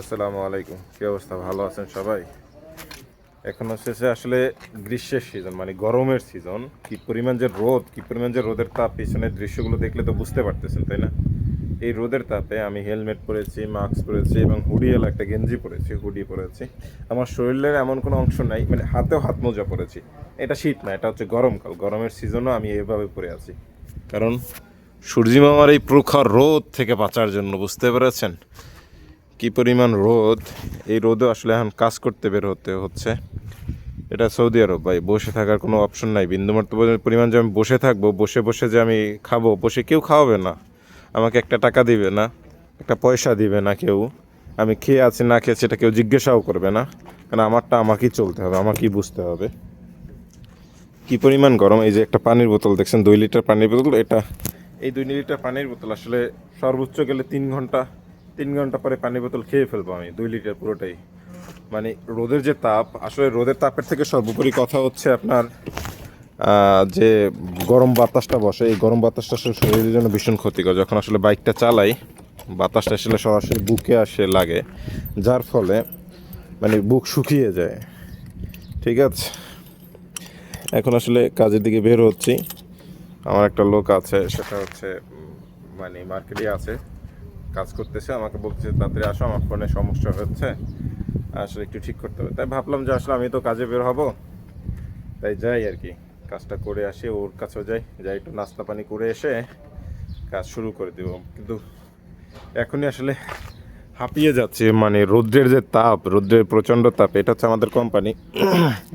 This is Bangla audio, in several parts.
আসসালামু আলাইকুম, কি অবস্থা? ভালো আছেন সবাই? এখন হচ্ছে আসলে গ্রীষ্মের সিজন, মানে গরমের সিজন। কি পরিমাণ যে রোদ, কি পরিমাণ যে রোদের তাপ, পিছনের দৃশ্যগুলো দেখলে তো বুঝতে পারতেছেন, তাই না? এই রোদের তাপে আমি হেলমেট পরেছি, মাস্ক পরেছি এবং হুডিওয়ালা একটা গেঞ্জি পরেছি, হুডি পরেছি। আমার শরীরের এমন কোনো অংশ নাই, মানে হাতেও হাত মোজা পরেছি। এটা শীত না, এটা হচ্ছে গরমকাল। গরমের সিজনও আমি এভাবে পরে আছি, কারণ সূর্যিমামার এই প্রখর রোদ থেকে বাঁচার জন্য। বুঝতে পেরেছেন কি পরিমাণ রোদ? এই রোদে আসলে এখন কাজ করতে বের হতে হচ্ছে। এটা সৌদি আরব ভাই, বসে থাকার কোনো অপশন নাই। বিন্দুমাত্র পরিমাণ যে আমি বসে থাকবো, বসে বসে যে আমি খাবো, বসে কেউ খাওয়াবে না, আমাকে একটা টাকা দিবে না, একটা পয়সা দিবে না কেউ। আমি খেয়ে আছি না খেয়েছি এটা কেউ জিজ্ঞাসাও করবে না, কারণ আমারটা আমাকেই চলতে হবে, আমাকেই বুঝতে হবে। কি পরিমাণ গরম! এই যে একটা পানির বোতল দেখছেন, 2 লিটার পানির বোতল, এটা এই 2 লিটার পানির বোতল আসলে সর্বোচ্চ গেলে 3 ঘন্টা, 3 ঘন্টা পরে পানির বোতল খেয়ে ফেলবো আমি, 2 লিটার পুরোটাই। মানে রোদের যে তাপ, আসলে রোদের তাপের থেকে সর্বোপরি কথা হচ্ছে আপনার যে গরম বাতাসটা বসে, এই গরম বাতাসটা আসলে শরীরের জন্য ভীষণ ক্ষতিকর। যখন আসলে বাইকটা চালাই, বাতাসটা আসলে সরাসরি বুকে আসে লাগে, যার ফলে মানে বুক শুকিয়ে যায়। ঠিক আছে, এখন আসলে কাজের দিকে বের হচ্ছি। আমার একটা লোক আছে, সেটা হচ্ছে মানে মার্কেটে আছে, কাজ করতেছে। আমাকে বলতেছে তাড়াতাড়ি আসো, আমার ফোনে সমস্যা হচ্ছে, আসলে একটু ঠিক করতে হবে। তাই ভাবলাম যে আসলে আমি তো কাজে বের হব, তাই যাই আর কি, কাজটা করে আসি। ওর কাছেও যাই, যাই একটু নাস্তা পানি করে এসে কাজ শুরু করে দেব। কিন্তু এখনই আসলে হাঁপিয়ে যাচ্ছে, মানে রৌদ্রের যে তাপ, রৌদ্রের প্রচণ্ড তাপ। এটা হচ্ছে আমাদের কোম্পানি,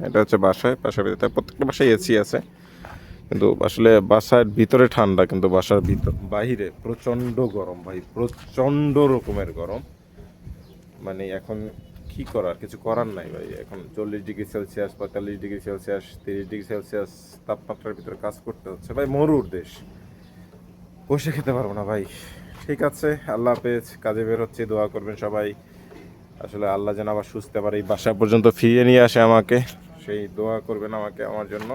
এটা হচ্ছে বাসায়, পাশাপাশি প্রত্যেকটা বাসায় এসি আছে। কিন্তু আসলে বাসার ভিতরে ঠান্ডা, কিন্তু বাসার ভিতর বাহিরে প্রচণ্ড গরম ভাই, প্রচণ্ড রকমের গরম। মানে এখন কি করার, কিছু করার নাই ভাই। এখন 40 degree Celsius, 45 degree Celsius, 30 degree Celsius তাপমাত্রার ভিতরে কাজ করতে হচ্ছে ভাই। মরুর দেশ, বসে খেতে পারবো না ভাই। ঠিক আছে, আল্লাহ হাফেজ। কাজে বের হচ্ছে, দোয়া করবেন সবাই। আসলে আল্লাহ যেন আবার সুস্থ আবার এই বাসা পর্যন্ত ফিরিয়ে নিয়ে আসে আমাকে, সেই দোয়া করবেন আমাকে, আমার জন্য।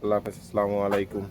আল্লাহ হাফেজ, আসসালামু আলাইকুম।